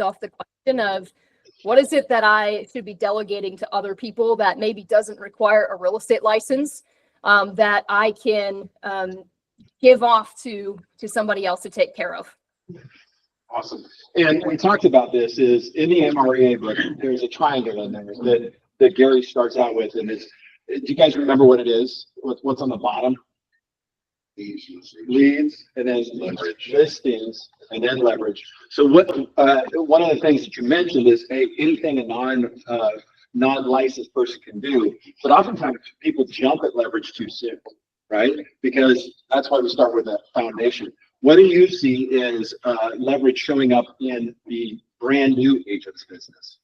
yourself the question of what is it that I should be delegating to other people that maybe doesn't require a real estate license, that I can give off to somebody else to take care of. Awesome. And we talked about this is in the MREA book, there's a triangle in there that Gary starts out with. And it's, do you guys remember what it is? What's on the bottom? Leads, and then leverage, listings, and then leverage. So what one of the things that you mentioned is, hey, anything a non-licensed person can do, but oftentimes people jump at leverage too soon, right? Because that's why we start with that foundation. What do you see is leverage showing up in the brand new agent's business?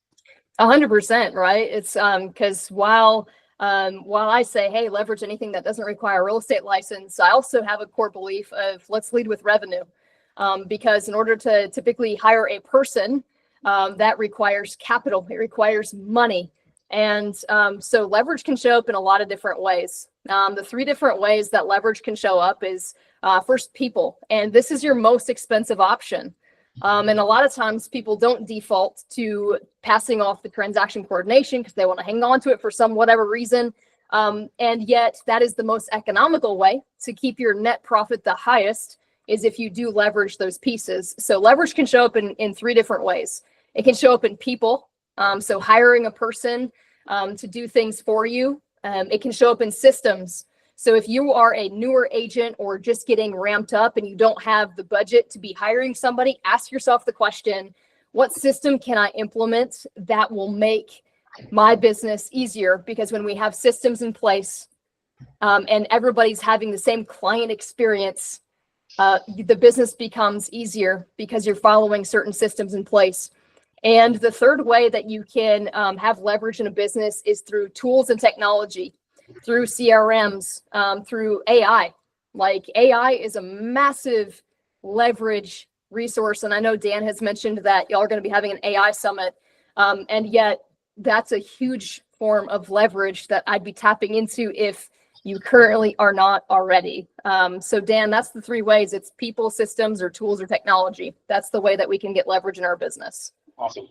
100%, right? It's because while I say, hey, leverage anything that doesn't require a real estate license, I also have a core belief of let's lead with revenue. Because in order to typically hire a person, that requires capital, it requires money. And so leverage can show up in a lot of different ways. The 3 different ways that leverage can show up is first, people. And this is your most expensive option. And a lot of times people don't default to passing off the transaction coordination because they want to hang on to it for some whatever reason. And yet that is the most economical way to keep your net profit the highest is if you do leverage those pieces. So leverage can show up in 3 different ways. It can show up in people. So hiring a person to do things for you. It can show up in systems. So if you are a newer agent or just getting ramped up and you don't have the budget to be hiring somebody, ask yourself the question, what system can I implement that will make my business easier? Because when we have systems in place and everybody's having the same client experience, the business becomes easier because you're following certain systems in place. And the third way that you can have leverage in a business is through tools and technology, through CRMs, through AI. Like AI is a massive leverage resource. And I know Dan has mentioned that y'all are going to be having an AI summit. And yet that's a huge form of leverage that I'd be tapping into if you currently are not already. So Dan, that's the 3 ways. It's people, systems, or tools or technology. That's the way that we can get leverage in our business. Awesome.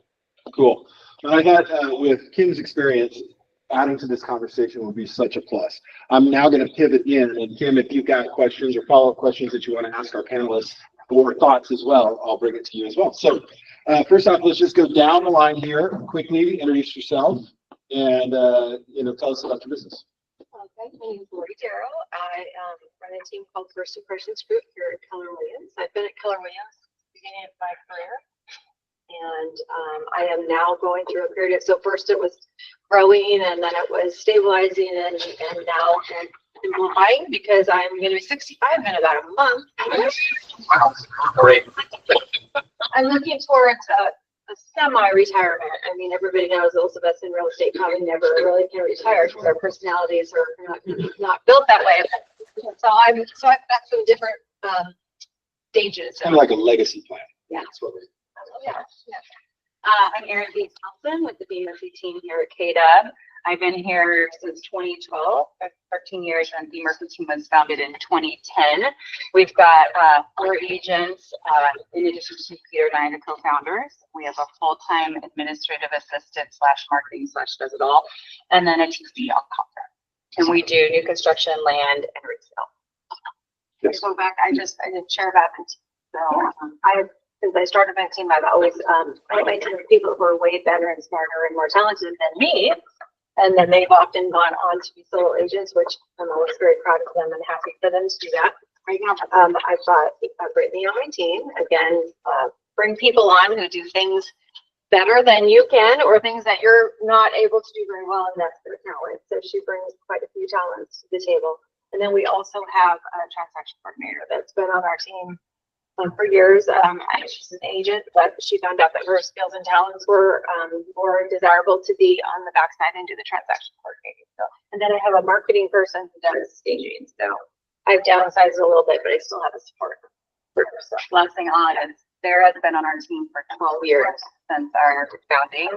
Cool. I thought with Kim's experience, adding to this conversation would be such a plus. I'm now going to pivot in, and Kim, if you've got questions or follow-up questions that you want to ask our panelists or thoughts as well, I'll bring it to you as well. So first off, let's just go down the line here quickly, introduce yourself, and tell us about your business. Okay, my name is Lori Darrow. I run a team called First Impressions Group here at Keller Williams. I've been at Keller Williams since the beginning of my career. And I am now going through a period. So first it was growing, and then it was stabilizing, and now I'm simplifying because I'm going to be 65 in about a month. Wow, great. I'm looking towards a semi-retirement. I mean, everybody knows those of us in real estate probably never really can retire because our personalities are not built that way. So I've got some different stages. Kind of like a legacy plan. Yeah, that's what we're. Yeah. I'm Erin B. Thompson with the BMC team here at KW. I've been here since 2012, 13 years, and the Murphy team was founded in 2010. We've got 4 agents, in addition to Peter and I, the co-founders. We have a full-time administrative assistant / marketing / does it all, and then a TC on contract. And we do new construction, land, and resale. Yes. I go back, I did share about it. So since I started my team, I've always my team of people who are way better and smarter and more talented than me. And then they've often gone on to be solo agents, which I'm always very proud of them and happy for them to do that. Right now, I've got Brittany on my team. Again, bring people on who do things better than you can, or things that you're not able to do very well, and that's their talent. So she brings quite a few talents to the table. And then we also have a transaction coordinator that's been on our team for years. She's an agent, but she found out that her skills and talents were more desirable to be on the backside and do the transaction coordinating. So, and then I have a marketing person who does staging. So I've downsized a little bit, but I still have a support group. So last thing on is Sarah's been on our team for 12 years since our founding.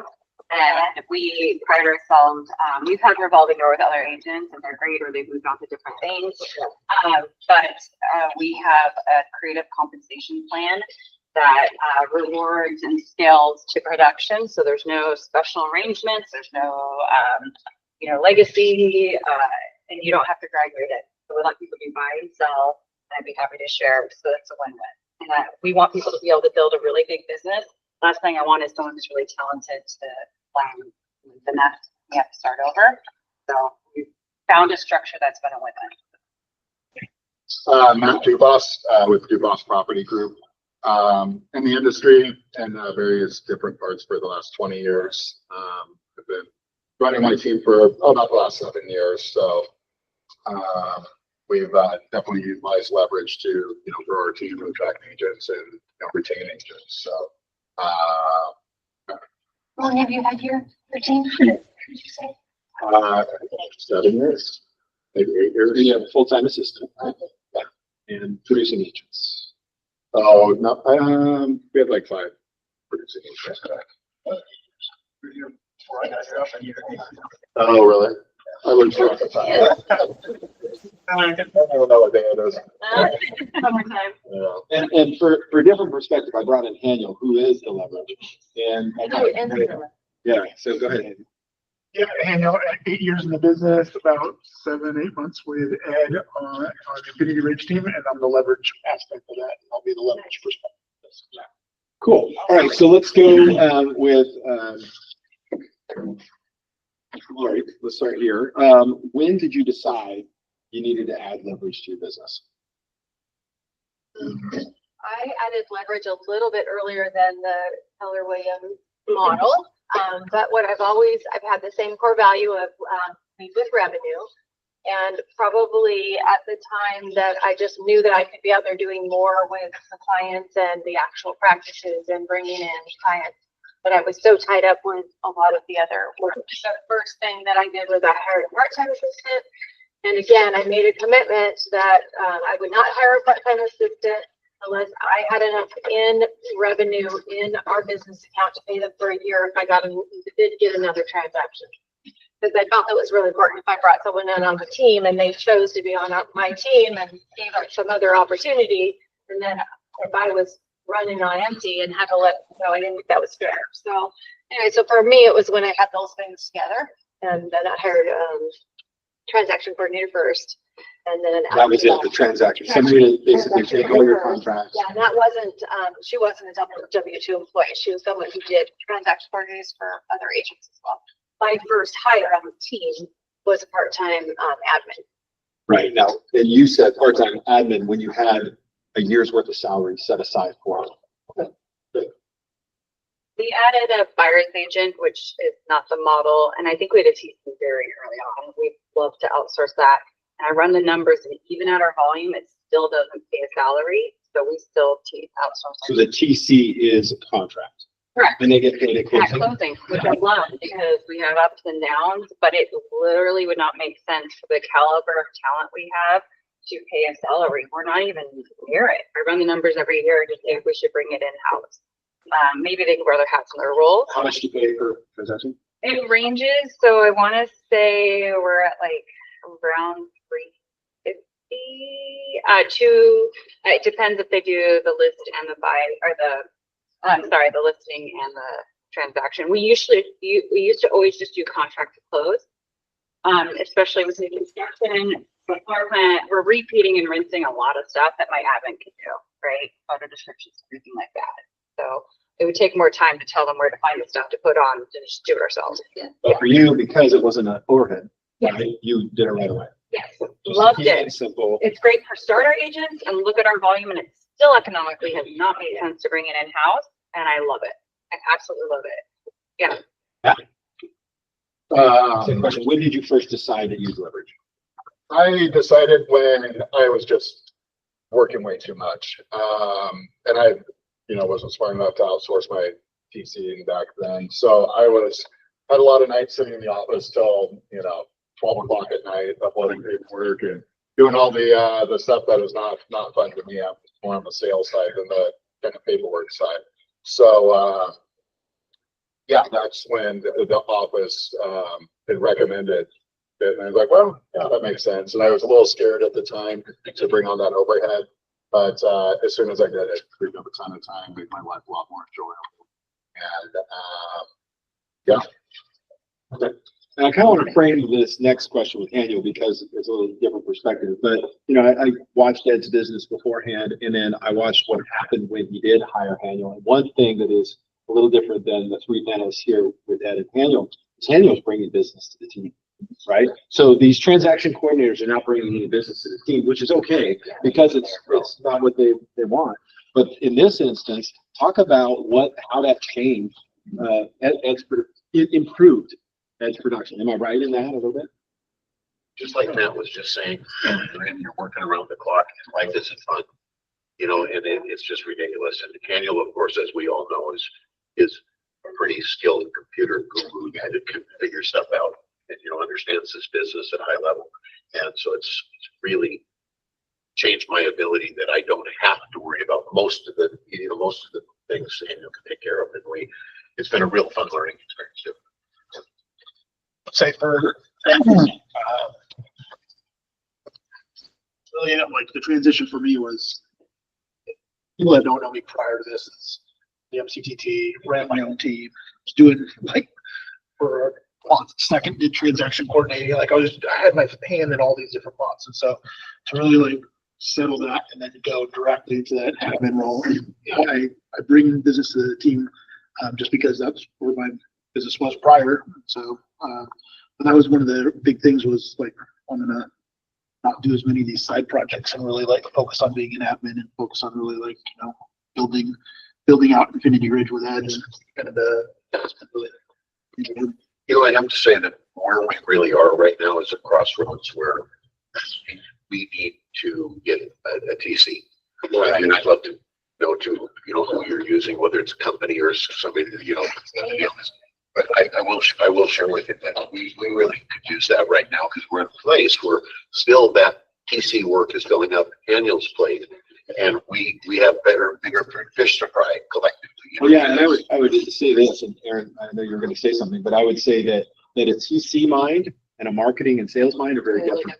And we pride ourselves, we've had revolving door with other agents, and they're great, or they've moved on to different things. But we have a creative compensation plan that rewards and scales to production. So there's no special arrangements, there's no, legacy, and you don't have to graduate it. So we let people do buy and sell, and I'd be happy to share. So that's a win-win. And we want people to be able to build a really big business. Last thing I want is someone who's really talented to plan the next, we have to start over. So we found a structure that's been a win-win. Matt Dubas with Dubas Property Group. In the industry and various different parts for the last 20 years. I've been running my team for about the last 7 years. So we've definitely utilized leverage to, grow our team and attract agents and retain agents. So How long have you had your team? Did you say? 7 years, maybe 8 years. We have a full-time assistant, right? Yeah. And producing agents. Oh, no, we had like 5 producing agents. Oh, really? I learned so much. I don't know what day it is. Summertime. Yeah. And for a different perspective, I brought in Daniel, who is the leverage. And yeah, so go ahead. Daniel. Yeah, Daniel, 8 years in the business, about 7, 8 months with Ed on the Infinity Ridge team, and I'm the leverage aspect of that. I'll be the leverage perspective. Yeah. Cool. All right, so let's go with Lori. Let's start here. When did you decide you needed to add leverage to your business? I added leverage a little bit earlier than the Keller Williams model. But what I've had the same core value of lead with revenue. And probably at the time that I just knew that I could be out there doing more with the clients and the actual practices and bringing in clients. But I was so tied up with a lot of the other work. So the first thing that I did was I hired a part-time assistant. And again, I made a commitment that I would not hire a part-time assistant unless I had enough in revenue in our business account to pay them for a year if I did get another transaction. Because I felt that was really important. If I brought someone in on the team and they chose to be on my team and gave up some other opportunity, and then if I was running on empty and had to let them go, I didn't think that was fair. So anyway, so for me, it was when I had those things together, and then I hired transaction coordinator first. And then That was it, the transaction. Somebody to basically take all your contracts. Yeah, that wasn't, she wasn't a W-2 employee. She was someone who did transaction coordinators for other agents as well. My first hire on the team was a part-time admin. Right now, and you said part-time admin when you had a year's worth of salary set aside for it. Okay. Good. We added a buyer's agent, which is not the model. And I think we had a TC very early on. We'd love to outsource that. And I run the numbers, and even at our volume, it still doesn't pay a salary. So we still outsource. So the TC is a contract. Correct. And they get paid at At closing. closing, which I love because we have ups and downs, but it literally would not make sense for the caliber of talent we have to pay a salary. We're not even near it. I run the numbers every year to see if we should bring it in-house. Maybe they can wear their hats in their roles. How much do you pay per transaction? It ranges, so I want to say we're at like around 350 it depends if they do the list and the buy or the listing and the transaction. We used to always just do contract to close, especially with new construction. But we're repeating and rinsing a lot of stuff that my admin can do, right? Photo descriptions, everything like that. So it would take more time to tell them where to find the stuff to put on to just do it ourselves. But for you, because it wasn't an overhead, Yeah. right? You did it right away. Yes, Just loved keep it. Simple. It's great for starter agents and look at our volume, and it still economically has not made sense to bring it in-house, and I love it. I absolutely love it. Yeah. Same question. When did you first decide to use leverage? I decided when I was just working way too much. And I, wasn't smart enough to outsource my TCing back then. So I had a lot of nights sitting in the office till, 12 o'clock at night, uploading paperwork and doing all the stuff that is not fun to me. I'm more on the sales side than the kind of paperwork side. So, that's when the office had recommended it. And I was like, well, yeah, that makes sense. And I was a little scared at the time to bring on that overhead. But, as soon as I did it, freed up a ton of time, made my life a lot more enjoyable. And, Okay. And I kind of want to frame this next question with Daniel because it's a little different perspective. But, you know, I watched Ed's business beforehand, and then I watched what happened when he did hire Daniel. And one thing that is a little different than the three panelists here with Ed and Daniel is Daniel's bringing business to the team, right? So these transaction coordinators are not bringing any business to the team, which is okay because it's not what they want. But in this instance, talk about how that changed, it improved Ed's production. Am I right in that a little bit? Just like Matt was just saying, and you're working around the clock, and life isn't fun, you know, and it's just ridiculous. And Daniel, of course, as we all know, is a pretty skilled computer guru guy that can figure stuff out and, you know, understands this business at a high level. And so it's really changed my ability that I don't have to worry about most of the things Daniel can take care of. And it's been a real fun learning experience too. Say for really, like the transition for me was people that don't know me prior to this. It's the MCTT, ran my own team, was doing like for a second did transaction coordinating. Like I had my hand in all these different pots, and so to really like settle that and then go directly into that admin role, I bring business to the team just because that's where my business was prior. So. But that was one of the big things was like, I'm gonna not do as many of these side projects and really like focus on being an admin and focus on really like, you know, building out Infinity Ridge with Ed and kind of really. You know, I have to say that where we really are right now is a crossroads where we need to get a TC. And I'd love to know too, you know, who you're using, whether it's a company or somebody that, you know, but I will share with you that we really could use that right now because we're in a place where still that TC work is filling up Daniel's plate, and we have bigger fish to fry collectively. You know? Well, yeah, and I would just say this, and Aaron, I know you're going to say something, but I would say that a TC mind and a marketing and sales mind are very different.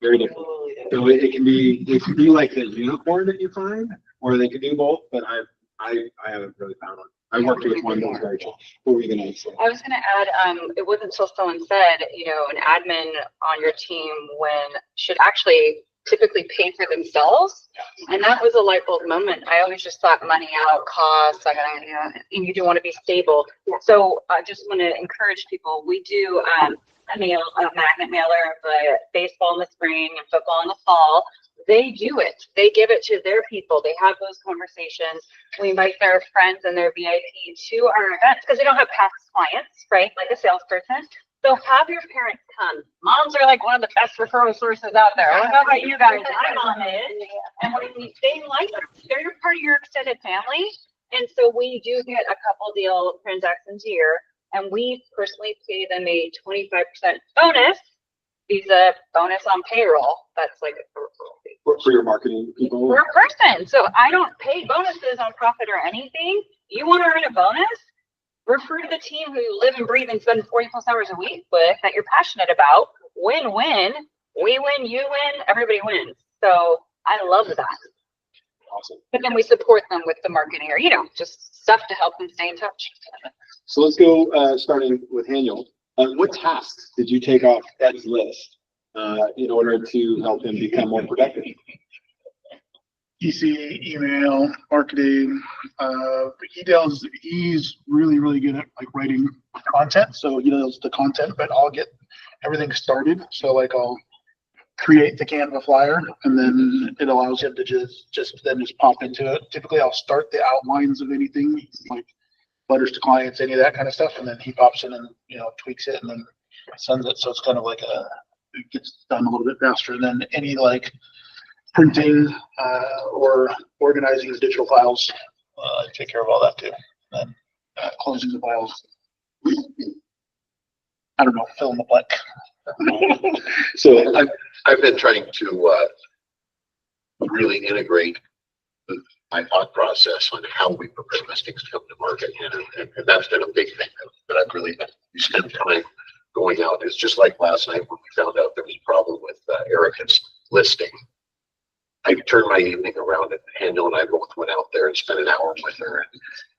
Very different. So it can be like the unicorn that you find, or they can do both. But I haven't really found one. I worked with one that was very tough. What were you going to say? I was going to add, it wasn't until someone said, you know, an admin on your team should actually typically pay for themselves. And that was a light bulb moment. I always just thought money out, costs, and you do want to be stable. So I just want to encourage people. We do a magnet mailer of baseball in the spring and football in the fall. They do it. They give it to their people. They have those conversations. We invite their friends and their VIP to our events because they don't have past clients, right? Like a salesperson. So have your parents come. Moms are like one of the best referral sources out there. I don't know about you guys. My mom is. And they like them. They're part of your extended family. And so we do get a couple deal transactions a year. And we personally pay them a 25% bonus. Visa bonus on payroll. That's like a referral fee. For your marketing people? For a person. So I don't pay bonuses on profit or anything. You want to earn a bonus? Refer to the team who you live and breathe and spend 40 plus hours a week with that you're passionate about. Win-win. We win, you win, everybody wins. So I love that. Awesome. But then we support them with the marketing or, you know, just stuff to help them stay in touch. So let's go starting with Daniel. What tasks did you take off Ed's list in order to help him become more productive? EC, email, marketing. He's really, really good at like writing content. So he does the content, but I'll get everything started. So like I'll create the Canva flyer and then it allows him to just pop into it. Typically I'll start the outlines of anything like letters to clients, any of that kind of stuff. And then he pops in and, you know, tweaks it and then sends it. So it's kind of like it gets done a little bit faster than any like printing or organizing the digital files. I take care of all that too. And then closing the files. I don't know, fill in the blank. So I've been trying to really integrate my thought process on how we prepare listings to come to market, and that's been a big thing that I've really spent time going out. It's just like last night when we found out there was a problem with Erica's listing. I turn my evening around and Daniel and I both went out there and spent an hour with her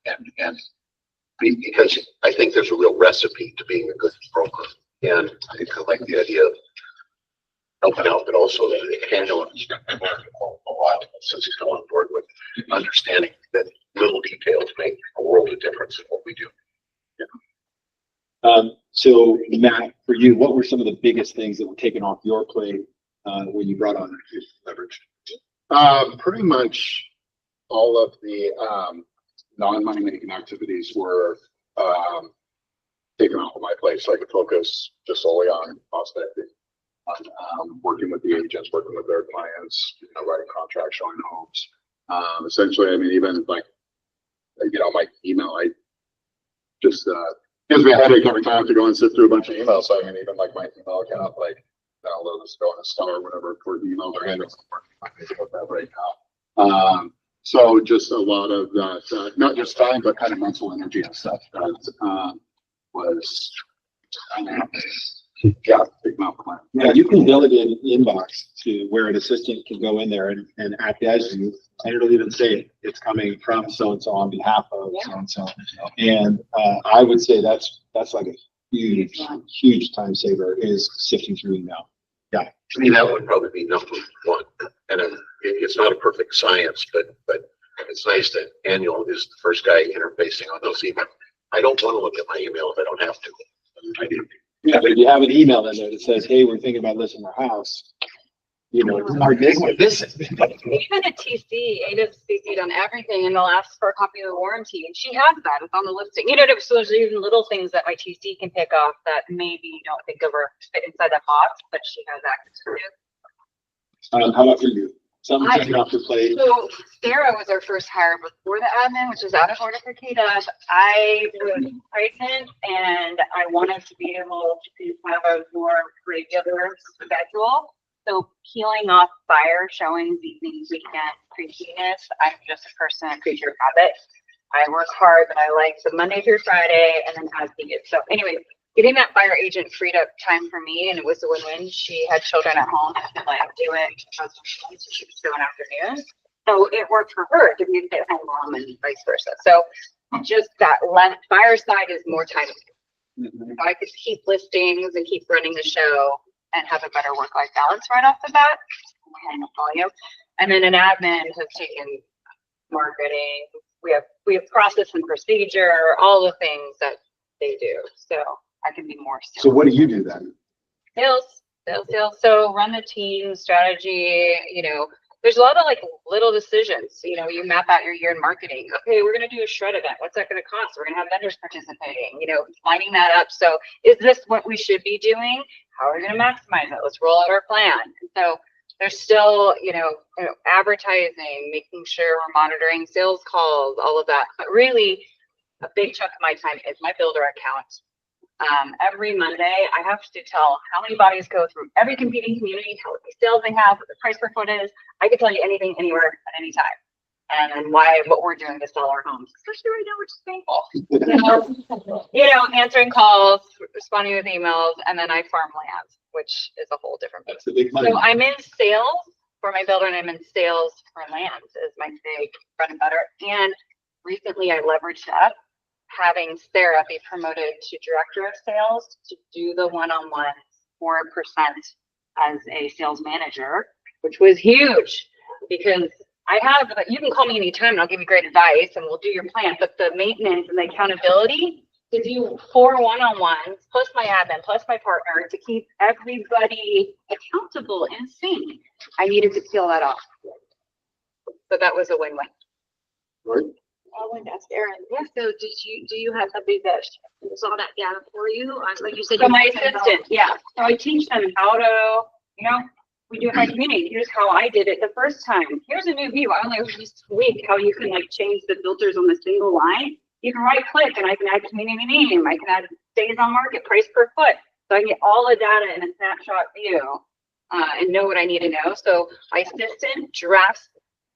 because I think there's a real recipe to being a good broker. And I think I like the idea of helping out, but also that Daniel has learned a lot since he's come on board with understanding that little details make a world of difference in what we do. So Matt, for you, what were some of the biggest things that were taken off your plate when you brought on leverage? Pretty much all of the non-money making activities were taken off of my plate, so I could focus just solely on prospecting, on working with the agents, working with their clients, writing contracts, showing homes. Essentially, I mean, even like, my email, I just gives me a headache every time I have to go and sit through a bunch of emails. So I mean, even like my email account, like download this, go in a star or whatever for the emails are handled right now. So just a lot of that, not just time, but kind of mental energy and stuff that was, big amount of time. Yeah, you can delegate an inbox to where an assistant can go in there and act as you, and it'll even say it's coming from so-and-so on behalf of so-and-so. And I would say that's like a huge time saver is sifting through email. Yeah. To me, that would probably be number one. And it's not a perfect science, but it's nice that Daniel is the first guy interfacing on those emails. I don't want to look at my email if I don't have to. I do. Yeah, but if you have an email in there that says, hey, we're thinking about listing our house, our big one, this is. Even at TC, Ada's CC'd on everything and they'll ask for a copy of the warranty and she has that, it's on the listing. So there's even little things that my TC can pick off that maybe you don't think of or fit inside that box, but she has access to. How about for you? Something taken off your plate? So Sarah was our first hire before the admin, which is out of order for KDOT. I was pregnant and I wanted to be able to have a more regular schedule. So peeling off fire showings, evenings, weekends, creatiness. I'm just a person, a creature of habit. I work hard, but I like the Monday through Friday and then as needed. So anyway, getting that fire agent freed up time for me, and it was a win-win. She had children at home, and I do it because she was doing afternoons. So it worked for her to be a stay-at-home mom and vice versa. So just that fire side is more time. I could keep listings and keep running the show and have a better work-life balance right off the bat. And then an admin has taken marketing. We have process and procedure, all the things that they do. So I can be more. So what do you do then? Sales. So run the team, strategy, there's a lot of little decisions. You map out your year in marketing. Okay, we're going to do a shred event. What's that going to cost? We're going to have vendors participating, lining that up. So is this what we should be doing? How are we going to maximize it? Let's roll out our plan. And so there's still, advertising, making sure we're monitoring sales calls, all of that. But really a big chunk of my time is my builder account. Every Monday, I have to tell how many bodies go through every competing community, how many sales they have, what the price per foot is. I can tell you anything, anywhere, at any time. And what we're doing to sell our homes, especially right now, which is painful. Answering calls, responding with emails, and then I farm land, which is a whole different business. That's a big money. So I'm in sales for my builder and I'm in sales for land is my big bread and butter. And recently I leveraged up having Sarah be promoted to director of sales to do the one-on-one 4% as a sales manager, which was huge because you can call me anytime and I'll give you great advice and we'll do your plan, but the maintenance and the accountability to do 4 one-on-ones plus my admin plus my partner to keep everybody accountable and sync. I needed to peel that off. So that was a win-win. Right. I wanted to ask Erin, so do you have somebody that saw that data for you? Like you said, So my assistant, yeah. So I teach them how to, we do high community. Here's how I did it the first time. Here's a new view. I only just tweak how you can change the filters on the single line. You can right click and I can add community name. I can add days on market, price per foot. So I can get all the data in a snapshot view and know what I need to know. So my assistant drafts,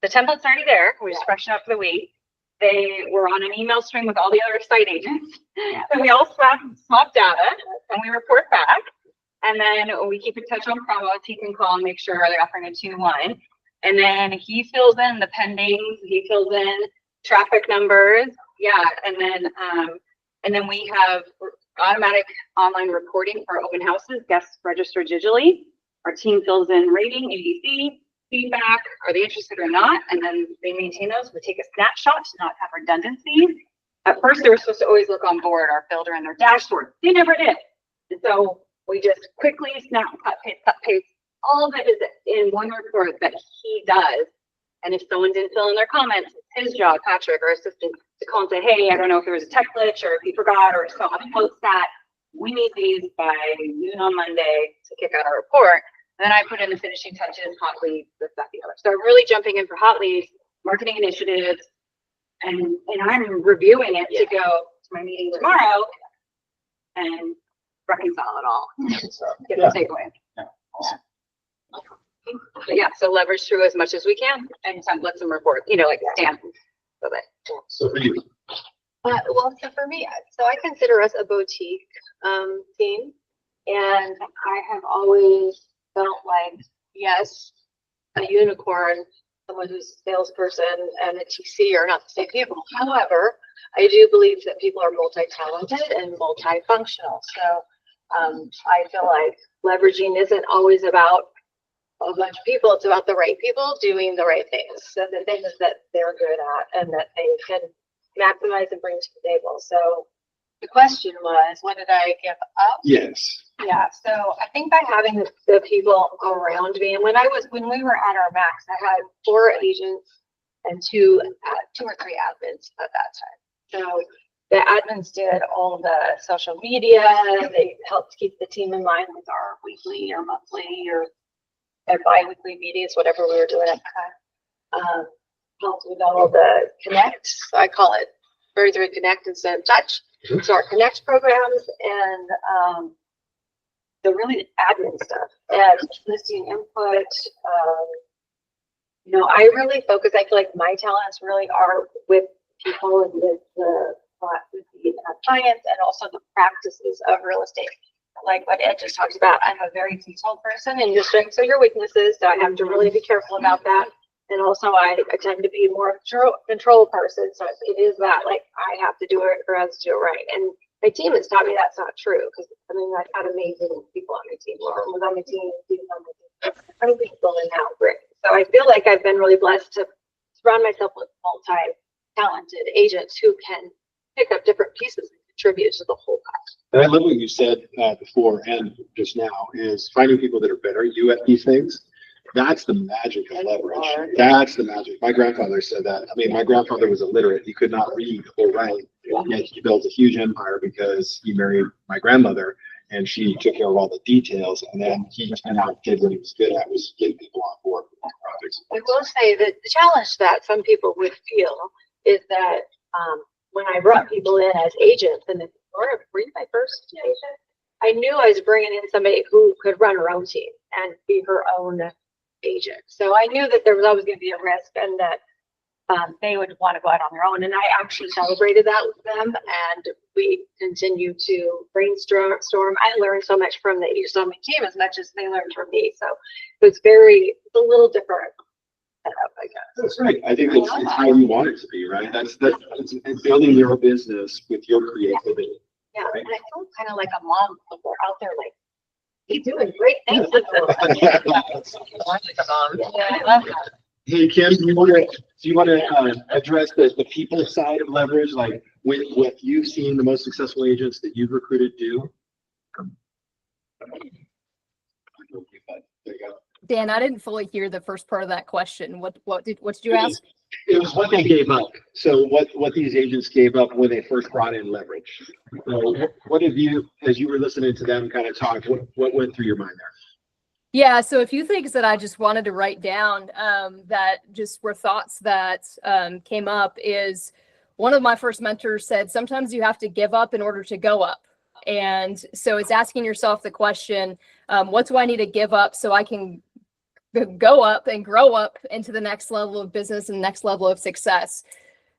the template's already there. We just freshen up for the week. They were on an email string with all the other site agents. And we all swap data and we report back. And then we keep in touch on promos. He can call and make sure they're offering a 2-1. And then he fills in the pendings, he fills in traffic numbers. Yeah. And then we have automatic online reporting for open houses, guests register digitally. Our team fills in rating, ABC, feedback, are they interested or not? And then they maintain those. We take a snapshot to not have redundancies. At first, they were supposed to always look on board, our builder and their dashboard. They never did. And so we just quickly snap, cut, paste. All of it is in one report that he does. And if someone didn't fill in their comments, it's his job, Patrick, our assistant, to call and say, hey, I don't know if there was a tech glitch or if he forgot or someone post that. We need these by noon on Monday to kick out our report. And then I put in the finishing touches, hot leads, this, that, the other. So I'm really jumping in for hot leads, marketing initiatives, and I'm reviewing it to go to my meeting tomorrow and reconcile it all. Get the takeaway. But yeah, so leverage through as much as we can and templates and reports, like stamp. So for you, Well, so for me, so I consider us a boutique team, and I have always felt like, yes, a unicorn, someone who's a salesperson and a TC are not the same people. However, I do believe that people are multi-talented and multifunctional. So I feel like leveraging isn't always about a bunch of people. It's about the right people doing the right things. So the things that they're good at and that they can maximize and bring to the table. So the question was, what did I give up? yes. Yeah, so I think by having the people around me, and when we were at our max, I had 4 agents and 2 or 3 admins at that time. So the admins did all the social media. They helped keep the team in line with our weekly or monthly or bi-weekly meetings, whatever we were doing at the time. Helped with all the connect. So I call it 33 Connect instead of Touch. So our Connect programs and the really admin stuff and listing input. I really focus. I feel like my talents really are with people and with the clients and also the practices of real estate. Like what Ed just talked about, I'm a very detailed person, and your strengths are your weaknesses. So I have to really be careful about that. And also I tend to be more control person. So it is that like I have to do it or else do it right. And my team has taught me that's not true, because I've had amazing people on my team. Lauren was on my team, Steve was on my team, other people in now great. So I feel like I've been really blessed to surround myself with multi-talented agents who can pick up different pieces and contribute to the whole pie. And I love what you said before and just now is finding people that are better at you at these things. That's the magic of leverage. That's the magic. My grandfather said that. I mean, my grandfather was illiterate. He could not read or write. Yet he built a huge empire because he married my grandmother and she took care of all the details. And then he kind of did what he was good at, was getting people on board with projects. I will say that the challenge that some people would feel is that when I brought people in as agents, and were you my first agent? I knew I was bringing in somebody who could run her own team and be her own agent. So I knew that there was always going to be a risk and that they would want to go out on their own. And I actually celebrated that with them, and we continue to brainstorm. I learned so much from the agents on my team as much as they learned from me. So it's a little different setup, I guess. That's right. I think it's how you want it to be, right? That's it's building your business with your creativity. Yeah, Right. and I feel kind of like a mom when we're out there, like, you're doing great things with them. Yeah, I love that. Hey, Kim, do you want to address the people side of leverage, like what you've seen the most successful agents that you've recruited do? There you go. Dan, I didn't fully hear the first part of that question. What did you ask? It was what they gave up. So what these agents gave up when they first brought in leverage. So what have you, as you were listening to them kind of talk, what went through your mind there? Yeah, so a few things that I just wanted to write down that just were thoughts that came up is one of my first mentors said, sometimes you have to give up in order to go up. And so it's asking yourself the question, what do I need to give up so I can go up and grow up into the next level of business and next level of success?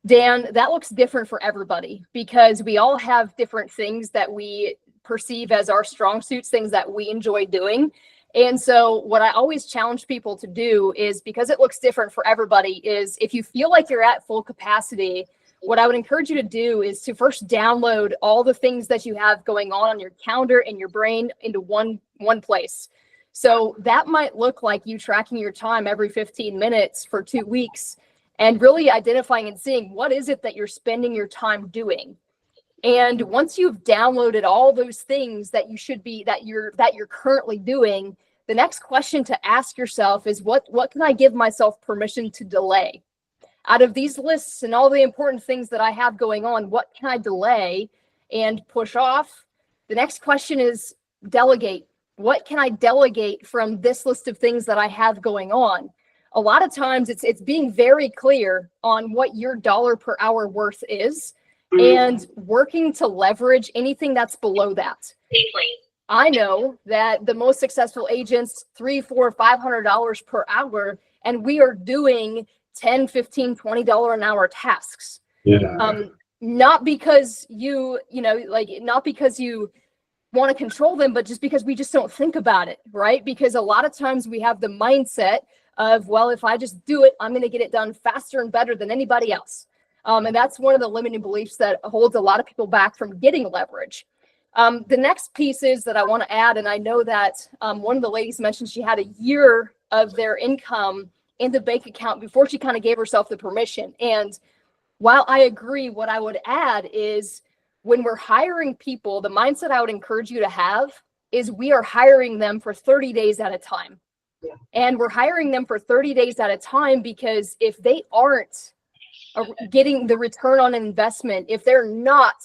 Dan, that looks different for everybody because we all have different things that we perceive as our strong suits, things that we enjoy doing. And so what I always challenge people to do is, because it looks different for everybody, is if you feel like you're at full capacity, what I would encourage you to do is to first download all the things that you have going on your calendar and your brain into one place. So that might look like you tracking your time every 15 minutes for 2 weeks and really identifying and seeing what is it that you're spending your time doing. And once you've downloaded all those things that you should be, that you're currently doing, the next question to ask yourself is what can I give myself permission to delay? Out of these lists and all the important things that I have going on, what can I delay and push off? The next question is delegate. What can I delegate from this list of things that I have going on? A lot of times it's being very clear on what your dollar per hour worth is and working to leverage anything that's below that. I know that the most successful agents, $300, $400, $500 per hour, and we are doing $10, $15, $20 an hour tasks. Yeah. Not because not because you want to control them, but just because we just don't think about it, right? Because a lot of times we have the mindset of, well, if I just do it, I'm going to get it done faster and better than anybody else. And that's one of the limiting beliefs that holds a lot of people back from getting leverage. The next piece is that I want to add, and I know that one of the ladies mentioned she had a year of their income in the bank account before she kind of gave herself the permission. And while I agree, what I would add is when we're hiring people, the mindset I would encourage you to have is we are hiring them for 30 days at a time. Yeah. And we're hiring them for 30 days at a time because if they aren't getting the return on investment, if they're not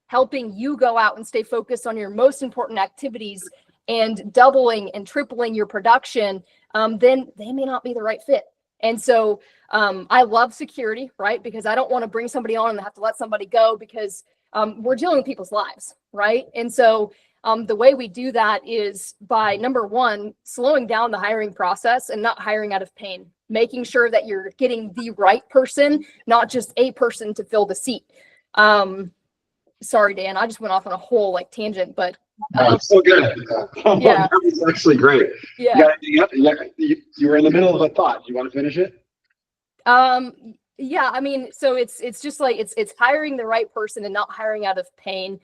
helping you go out and stay focused on your most important activities and doubling and tripling your production, then they may not be the right fit. And so I love security, right? Because I don't want to bring somebody on and have to let somebody go because we're dealing with people's lives, right? And so the way we do that is by, number one, slowing down the hiring process and not hiring out of pain, making sure that you're getting the right person, not just a person to fill the seat. Sorry, Dan, I just went off on a whole tangent, but It's so good. Yeah. That was actually great. yeah. You were in the middle of a thought. You want to finish it? Yeah, I mean, so it's just like it's hiring the right person and not hiring out of pain,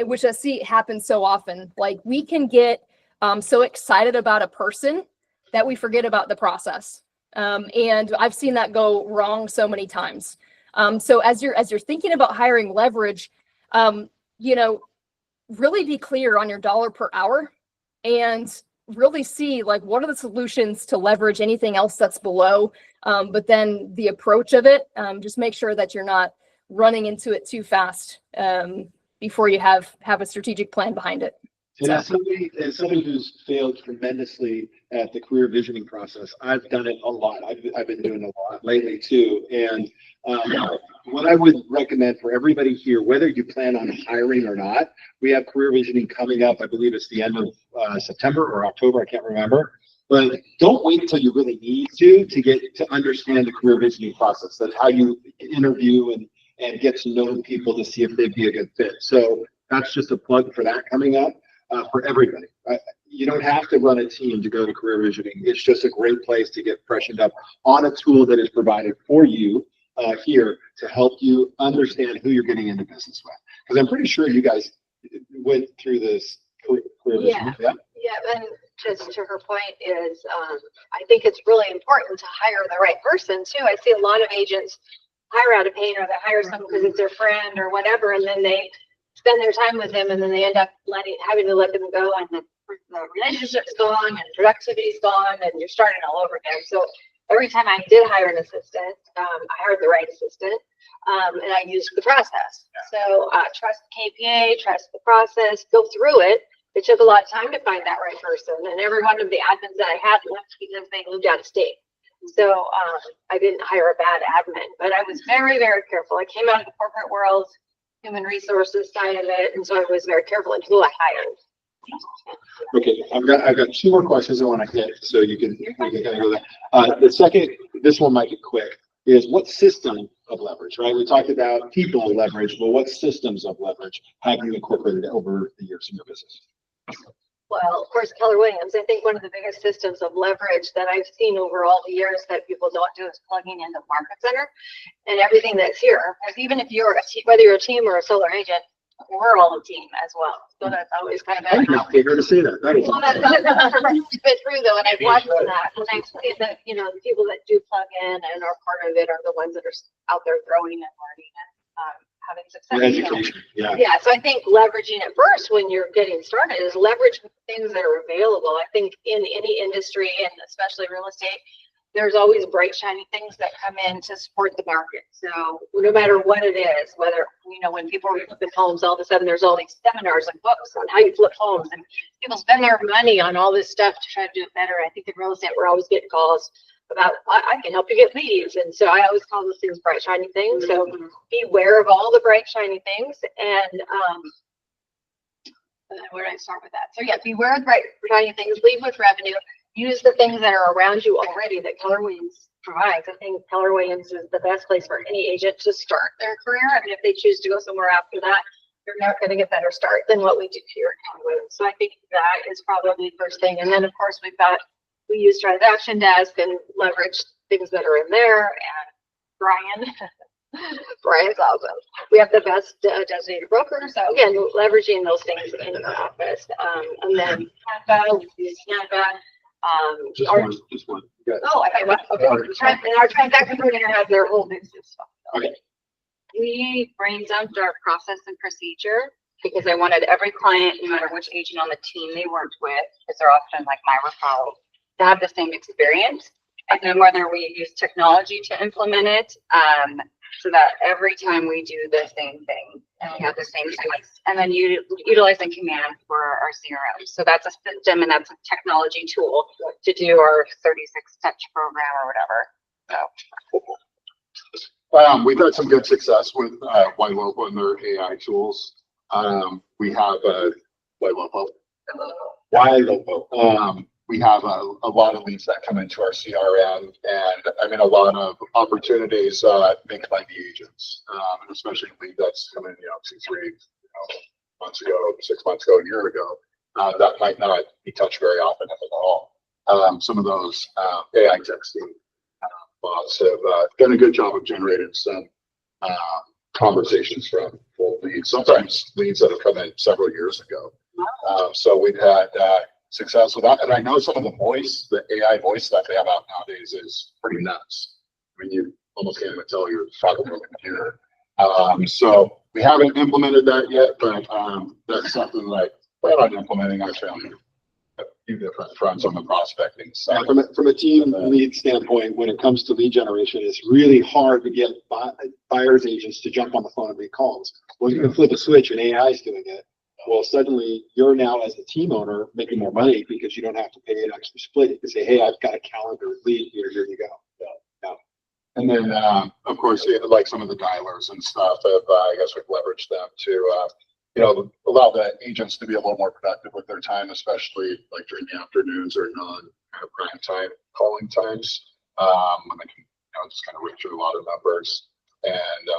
which I see happen so often. Like we can get so excited about a person that we forget about the process. And I've seen that go wrong so many times. So as you're thinking about hiring leverage, really be clear on your dollar per hour and really see what are the solutions to leverage anything else that's below. But then the approach of it, just make sure that you're not running into it too fast before you have a strategic plan behind it. And as somebody who's failed tremendously at the career visioning process, I've done it a lot. I've been doing a lot lately too. And what I would recommend for everybody here, whether you plan on hiring or not, we have career visioning coming up. I believe it's the end of September or October. I can't remember. But don't wait until you really need to get to understand the career visioning process. That's how you interview and get to know people to see if they'd be a good fit. So that's just a plug for that coming up. For everybody. You don't have to run a team to go to career visioning. It's just a great place to get freshened up on a tool that is provided for you here to help you understand who you're getting into business with. Because I'm pretty sure you guys went through this career visioning. Yeah, and just to her point is, I think it's really important to hire the right person too. I see a lot of agents hire out of pain, or they hire someone because it's their friend or whatever, and then they spend their time with him, and then they end up having to let them go, and the relationship's gone, and productivity's gone, and you're starting all over again. So every time I did hire an assistant, I hired the right assistant, and I used the process. So trust the KPA, trust the process, go through it. It took a lot of time to find that right person, and every one of the admins that I had left because they moved out of state. So I didn't hire a bad admin, but I was very, very careful. I came out of the corporate world, human resources side of it, and so I was very careful in who I hired. Okay, I've got two more questions I want to hit, so you can kind of go there. The second, this one might be quick, is what system of leverage, right? We talked about people leverage, but what systems of leverage have you incorporated over the years in your business? Well, of course, Keller Williams, I think one of the biggest systems of leverage that I've seen over all the years that people don't do is plugging into Market Center and everything that's here. Because even if you're whether you're a team or a solar agent, we're all a team as well. So that's always kind of been. I'm eager to see that. That is Well, that's been true though, and I've watched that, and I've seen that, you know, the people that do plug in and are part of it are the ones that are out there growing and learning and, having success. education, yeah. Yeah, so I think leveraging it first when you're getting started is leverage things that are available. I think in any industry and especially real estate, there's always bright, shiny things that come in to support the market. So no matter what it is, whether, you know, when people are flipping homes, all of a sudden there's all these seminars and books on how you flip homes, and people spend their money on all this stuff to try to do it better. I think in real estate, we're always getting calls about, I can help you get leads. And so I always call those things bright, shiny things. So beware of all the bright, shiny things. And where did I start with that? So yeah, beware of bright, shiny things, lead with revenue. Use the things that are around you already that Keller Williams provides. I think Keller Williams is the best place for any agent to start their career. I mean, if they choose to go somewhere after that, you're not going to get better start than what we do here at Keller Williams. So I think that is probably the first thing. And then of course we use Transaction Desk and leverage things that are in there. And Brian's awesome. We have the best designated broker. So again, leveraging those things in the office. And then Canva, we use Canva. Just one. Good. Oh, okay, well, okay. And our transaction coordinator has their whole business stuff. Okay. We brain dumped our process and procedure because I wanted every client, no matter which agent on the team they worked with, because they're often like my referral, to have the same experience. And then whether we use technology to implement it, so that every time we do the same thing and we have the same choice, and then utilizing Command for our CRM. So that's a system and that's a technology tool to do our 36 touch program or whatever. So. We've had some good success with White Local and their AI tools. We have White Local. We have a lot of leads that come into our CRM, and I mean a lot of opportunities being by the agents, and especially a lead that's come in, 2, 3 months ago, 6 months ago, a year ago, that might not be touched very often if at all. Some of those AI texting bots have done a good job of generating some conversations from full leads, sometimes leads that have come in several years ago. So we've had success with that. And I know some of the AI voice that they have out nowadays is pretty nuts. I mean, you almost can't even tell you're talking to a computer. So we haven't implemented that yet, but that's something that I plan on implementing. Actually, on a few different fronts on the prospecting side. From a team lead standpoint, when it comes to lead generation, it's really hard to get buyers agents to jump on the phone and make calls. Well, you can flip a switch and AI is doing it. Well, suddenly you're now as a team owner making more money because you don't have to pay an extra split. You can say, hey, I've got a calendar lead here, here you go. Yeah. And then, of course, like some of the dialers and stuff, I guess we've leveraged them to, allow the agents to be a little more productive with their time, especially like during the afternoons or non-prime time calling times. When they can, just kind of reach through a lot of numbers. And,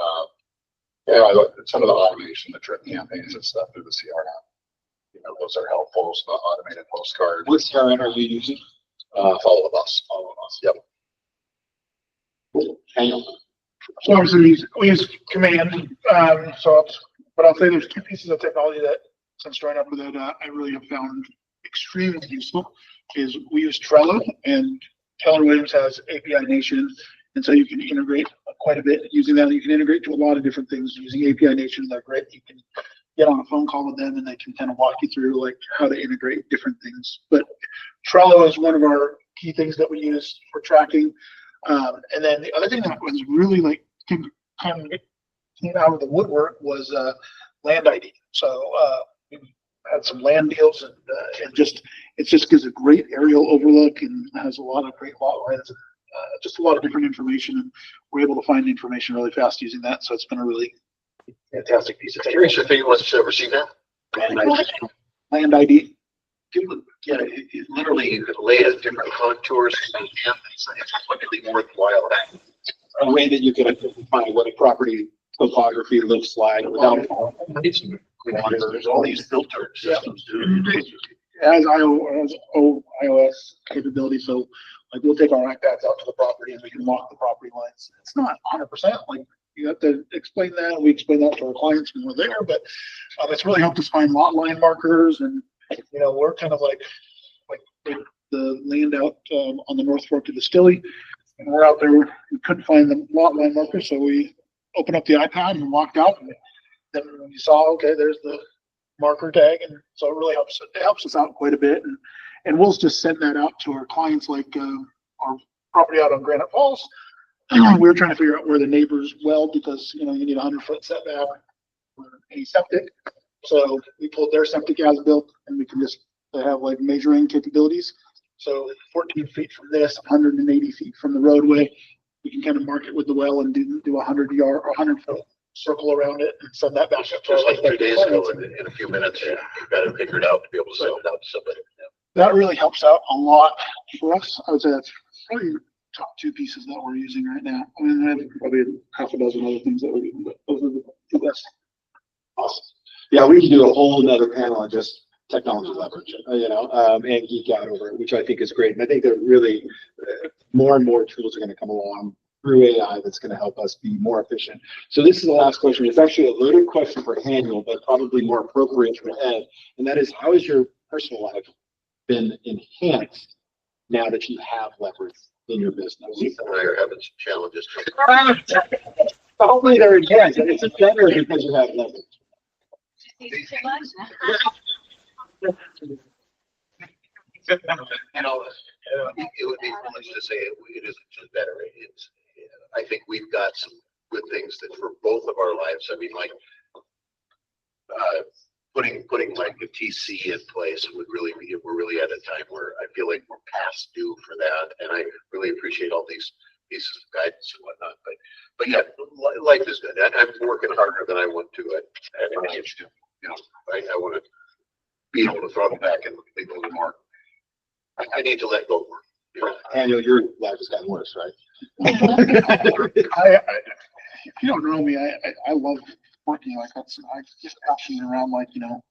some of the automation, the drip campaigns and stuff through the CRM. Those are helpful. So the automated postcards. What CRM are you using? Follow Us. Yep. Hang on. So obviously we use Command. But I'll say there's 2 pieces of technology that since joining up with it, I really have found extremely useful. Is we use Trello, and Keller Williams has API Nation. And so you can integrate quite a bit using that. You can integrate to a lot of different things using API Nation. They're great. You can get on a phone call with them and they can kind of walk you through like how to integrate different things. But Trello is one of our key things that we use for tracking. And then the other thing that was really came out of the woodwork was land ID. So we had some land deals and it just gives a great aerial overlook and has a lot of great lot lines. Just a lot of different information, and we're able to find information really fast using that. So it's been a really fantastic piece of technology. Curious if anyone's ever seen that. Land ID. Yeah, it literally you could lay out different contours and it's really worthwhile. A way that you can identify what a property topography looks like without. There's all these filter systems. as iOS capability. So like we'll take our iPads out to the property and we can walk the property lines. It's not 100%. Like you have to explain that. We explain that to our clients when we're there, but it's really helped us find lot line markers. And, you know, we're kind of like the land out on the North Fork of the Stilly. And we're out there, we couldn't find the lot line markers. So we opened up the iPad and walked out. And then we saw, okay, there's the marker tag. And so it really helps us out quite a bit. And we'll just send that out to our clients, like our property out on Granite Falls. We were trying to figure out where the neighbor's well, because, you know, you need a 100-foot setback for any septic. So we pulled their septic as built, and we can just, they have like measuring capabilities. So 14 feet from this, 180 feet from the roadway, we can kind of mark it with the well and do 100-foot circle around it and send that back up to Just our like 2 days ago, in a few minutes, you've got it figured out to be able to send it out to somebody. That really helps out a lot for us. I would say that's probably top two pieces that we're using right now. I mean, I have probably half a dozen other things that we're using, but those are the two best. Awesome. Yeah, we can do a whole nother panel on just technology leverage, and geek out over it, which I think is great. And I think that really more and more tools are going to come along through AI that's going to help us be more efficient. So this is the last question. It's actually a loaded question for Daniel, but probably more appropriate for Ed. And that is, how has your personal life been enhanced now that you have leverage in your business? Lisa and I are having some challenges. Hopefully they're enhanced, and it's better because you have leverage. You know, it would be foolish to say it isn't just better. It's, I think we've got some good things that for both of our lives. I mean, like putting like the TC in place would really be, we're really at a time where I feel like we're past due for that, and I really appreciate all these pieces of guidance and whatnot. But yeah, life is good. I'm working harder than I want to at any age. You know, I want to be able to throw it back and think a little more. I need to let go more. You know? Daniel, your life has gotten worse, right? If you don't know me, I love working. Like that's, I just passionate around, like, you know,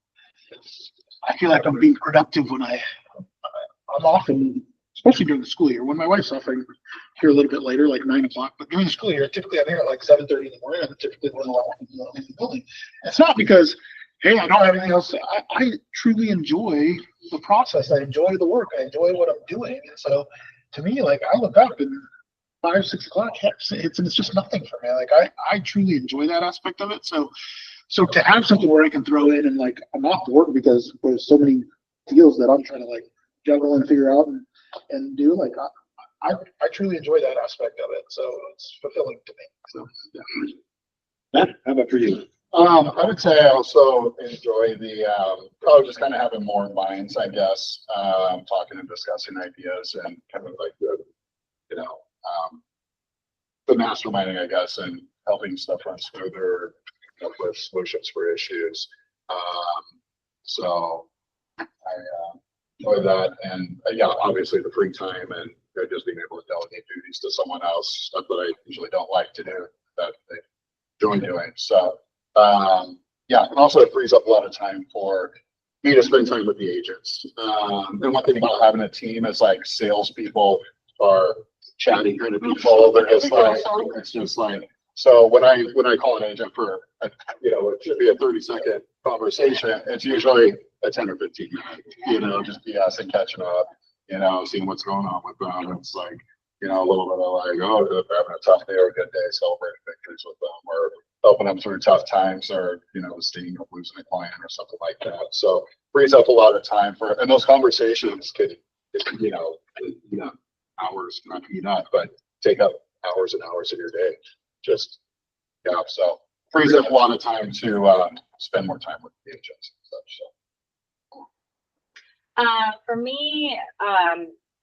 I feel like I'm being productive when I'm often, especially during the school year. When my wife's off, I'm here a little bit later, like 9 o'clock. But during the school year, typically I'm here at like 7:30 in the morning. I'm typically one of the in the building. It's not because, hey, I don't have anything else. I truly enjoy the process. I enjoy the work. I enjoy what I'm doing. And so to me, like, I look up and 5, 6 o'clock it's just nothing for me. Like I truly enjoy that aspect of it. So to have something where I can throw in and like I'm off the work because there's so many deals that I'm trying to like juggle and figure out and do, like I truly enjoy that aspect of it. So it's fulfilling to me. So yeah. Matt, how about for you? I would say I also enjoy the probably just kind of having more minds, I guess, talking and discussing ideas and kind of like the, you know, the masterminding, I guess, and helping stuff run smoother, come up with solutions for issues. So I enjoy that, and yeah, obviously the free time and just being able to delegate duties to someone else, stuff that I usually don't like to do that they enjoy doing. So yeah, and also it frees up a lot of time for me to spend time with the agents. And one thing about having a team is like salespeople are chatty kind of people. They're just like, it's just like, so when I call an agent for, it should be a 30-second conversation, it's usually a 10 or 15 minute, just BS catching up, seeing what's going on with them. It's like, a little bit of like, oh, they're having a tough day or a good day, celebrating victories with them, or helping them through tough times, or, seeing or losing a client or something like that. So frees up a lot of time and those conversations could, hours, not to be not, but take up hours and hours of your day. Just, so frees up a lot of time to spend more time with the agents and such. So. For me,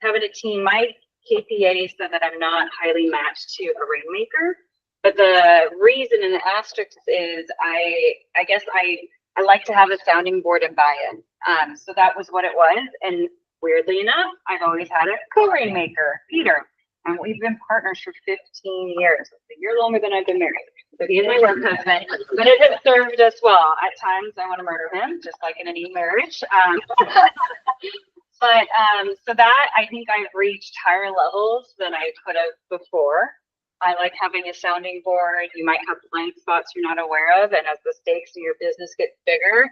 having a team, my KPA said that I'm not highly matched to a rainmaker, but the reason and the asterisk is I guess I like to have a sounding board and buy-in. So that was what it was. And weirdly enough, I've always had a co-rainmaker, Peter, and we've been partners for 15 years. A year longer than I've been married. So he is my work husband, but it has served us well. At times I want to murder him, just like in any marriage. But, so that, I think I've reached higher levels than I could have before. I like having a sounding board. You might have blind spots you're not aware of, and as the stakes in your business get bigger,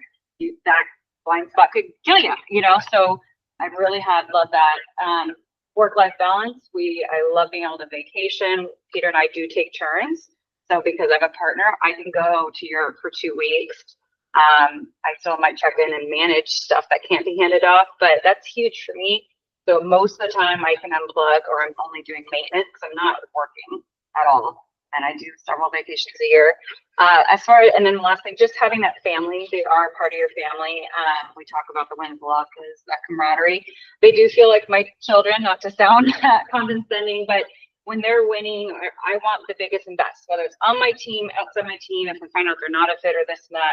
that blind spot could kill you, you know? So I really have loved that. Work-life balance. I love being able to vacation. Peter and I do take turns. So because I have a partner, I can go to Europe for 2 weeks. I still might check in and manage stuff that can't be handed off, but that's huge for me. So most of the time I can unplug, or I'm only doing maintenance. I'm not working at all. And I do several vacations a year. And then the last thing, just having that family, they are part of your family. We talk about the wins losses, that camaraderie. They do feel like my children, not to sound condescending, but when they're winning, I want the biggest and best, whether it's on my team, outside my team. If I find out they're not a fit or this and that,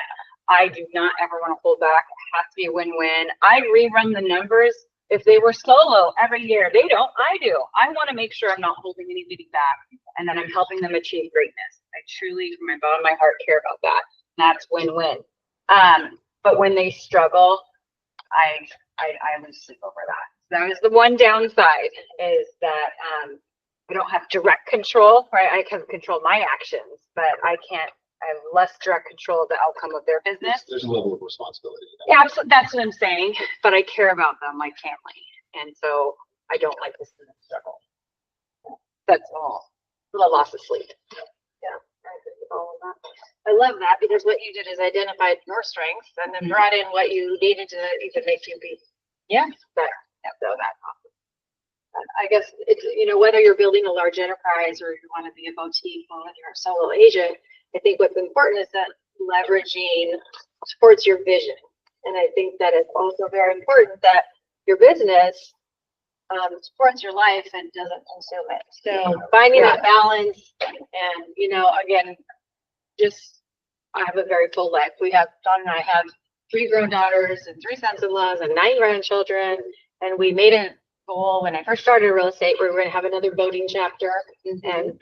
I do not ever want to hold back. It has to be a win-win. I rerun the numbers. If they were solo every year, they don't, I do. I want to make sure I'm not holding anybody back, and that I'm helping them achieve greatness. I truly, from my bottom of my heart, care about that. That's win-win. But when they struggle, I lose sleep over that. That is the one downside, is that I don't have direct control, right? I can control my actions, but I have less direct control of the outcome of their business. There's a level of responsibility. Yeah, absolutely. That's what I'm saying. But I care about them like family. And so I don't like this struggle. That's all. A little loss of sleep. Yeah, I agree with all of that. I love that, because what you did is identified your strengths and then brought in what you needed to even make you be. Yeah. Better. Yeah, so that's awesome. I guess it's, whether you're building a large enterprise or you want to be a boutique or you're a solo agent, I think what's important is that leveraging supports your vision. And I think that it's also very important that your business supports your life and doesn't consume it. So finding that balance, and, again, I have a very full life. Dawn and I have 3 grown daughters and 3 sons-in-laws and 9 grandchildren. And we made a goal when I first started real estate, we were going to have another boating chapter. And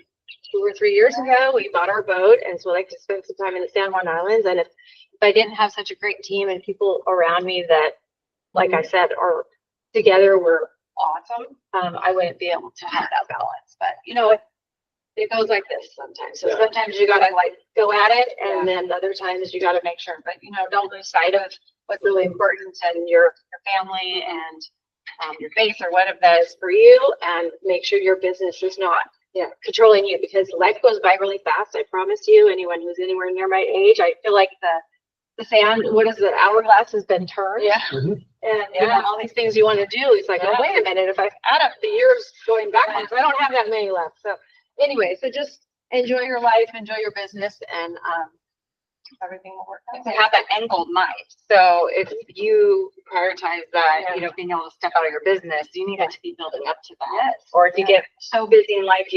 2 or 3 years ago, we bought our boat, and so we like to spend some time in the San Juan Islands. And if I didn't have such a great team and people around me that, like I said, are together were awesome, I wouldn't be able to have that balance. But it goes like this sometimes. So sometimes you gotta go at it, and then other times you gotta make sure. But don't lose sight of what's really important and your family and your base, or whatever that is for you, and make sure your business is not controlling you, because life goes by really fast. I promise you, anyone who's anywhere near my age, I feel like the sand, hourglass has been turned. Yeah. And all these things you want to do, it's like, oh, wait a minute, if I add up the years going backwards, I don't have that many left. So anyway, so just enjoy your life, enjoy your business, and everything will work out. To have that end goal in mind. So if you prioritize that, being able to step out of your business, you need to be building up to that. Yes. Or if you get so busy in life,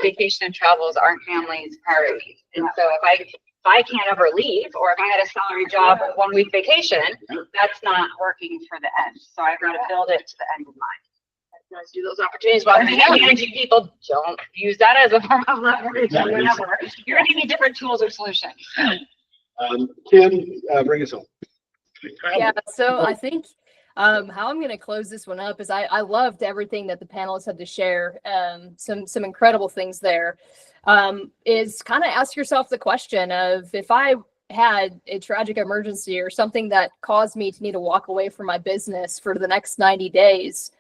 vacation and travels aren't family's priorities. And so if I can't ever leave, or if I had a salary job with 1 week vacation, that's not working for the end. So I've got to build it to the end of mine. Let's do those opportunities while managing people. Don't use that as a form of leverage or whatever. You're going to need different tools or solutions. Kim, bring us home. Yeah, so I think how I'm going to close this one up is I loved everything that the panelists had to share. Some incredible things there. Is kind of ask yourself the question of, if I had a tragic emergency or something that caused me to need to walk away from my business for the next 90 days,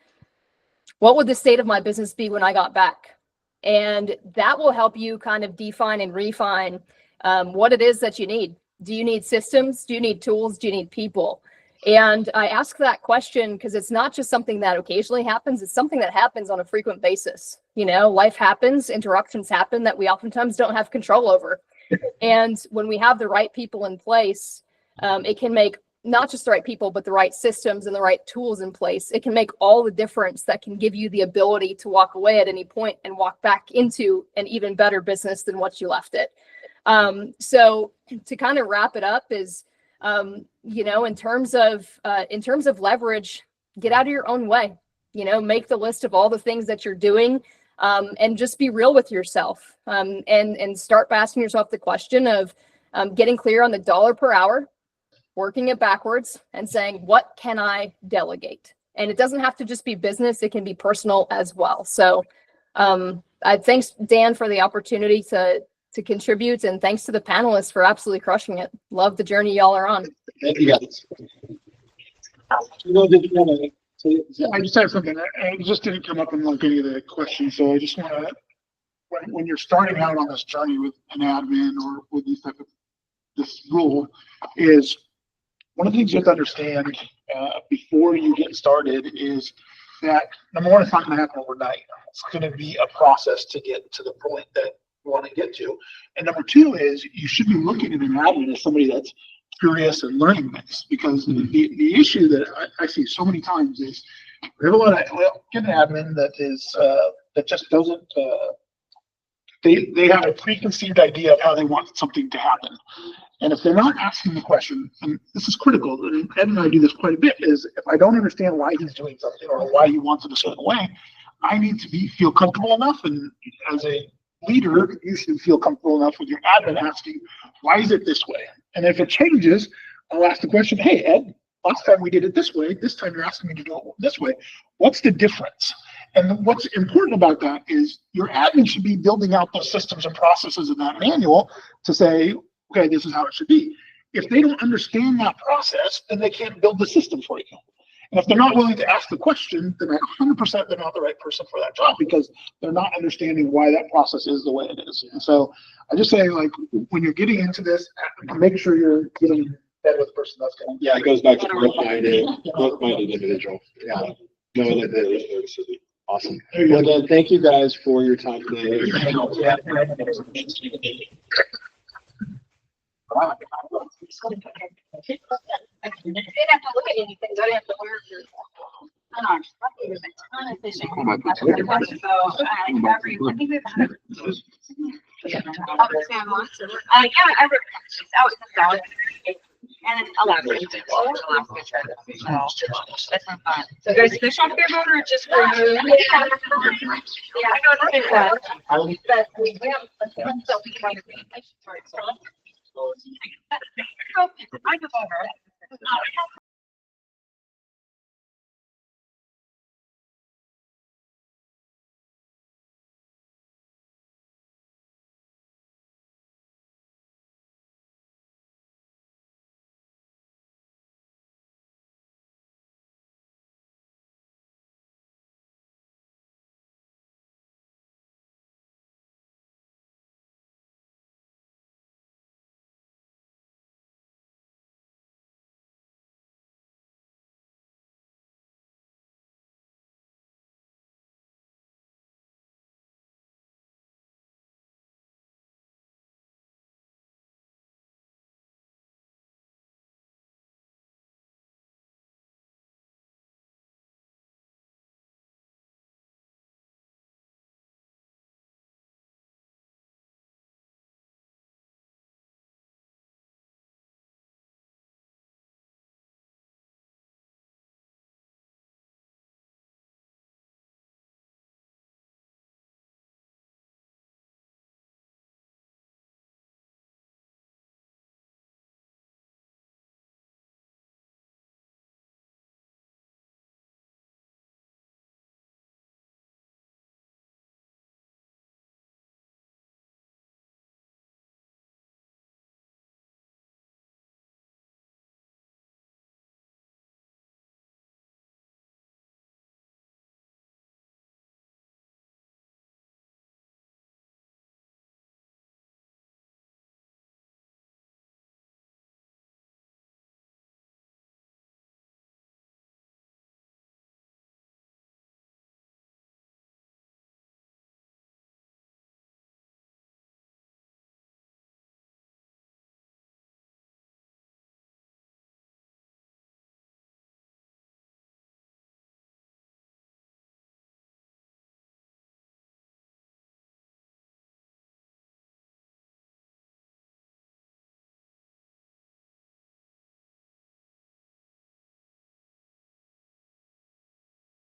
what would the state of my business be when I got back? And that will help you kind of define and refine what it is that you need. Do you need systems? Do you need tools? Do you need people? And I ask that question because it's not just something that occasionally happens. It's something that happens on a frequent basis. Life happens, interruptions happen that we oftentimes don't have control over. And when we have the right people in place, it can make not just the right people, but the right systems and the right tools in place. It can make all the difference that can give you the ability to walk away at any point and walk back into an even better business than what you left it. So to kind of wrap it up is, in terms of leverage, get out of your own way, make the list of all the things that you're doing, and just be real with yourself, and start by asking yourself the question of, getting clear on the dollar per hour. working it backwards and saying, what can I delegate? And it doesn't have to just be business, it can be personal as well. So I thanks Dan for the opportunity to contribute, and thanks to the panelists for absolutely crushing it. Love the journey y'all are on. Thank you guys. You know, did you want to say Yeah, I just have something, and it just didn't come up in like any of the questions, so I just want to, when you're starting out on this journey with an admin or with these type of, this rule, is one of the things you have to understand before you get started is that, number one, it's not going to happen overnight. It's going to be a process to get to the point that you want to get to. And number two is you should be looking at an admin as somebody that's curious and learning things, because the issue that I see so many times is we have a lot of, well, get an admin that is that just doesn't they have a preconceived idea of how they want something to happen. And if they're not asking the question, and this is critical, and Ed and I do this quite a bit, is if I don't understand why he's doing something or why he wants it a certain way, I need to feel comfortable enough, and as a leader, you should feel comfortable enough with your admin asking, why is it this way? And if it changes, I'll ask the question, hey, Ed, last time we did it this way, this time you're asking me to do it this way. What's the difference? And what's important about that is your admin should be building out those systems and processes in that manual to say, okay, this is how it should be. If they don't understand that process, then they can't build the system for you. And if they're not willing to ask the question, then 100% they're not the right person for that job, because they're not understanding why that process is the way it is. And so I just say, like, when you're getting into this, make sure you're getting that with the person that's going to. Yeah, it goes back to growth-minded individual. Yeah. No, that is awesome. Well, then, thank you guys for your time today. I didn't have to look at anything, so I didn't have to wear your. I think we've had. Yeah, I wrote. And elaborate. That's not fun. So guys, fish off your boat or just for you? Yeah, I know it's fun. But we have, so we can. I go over.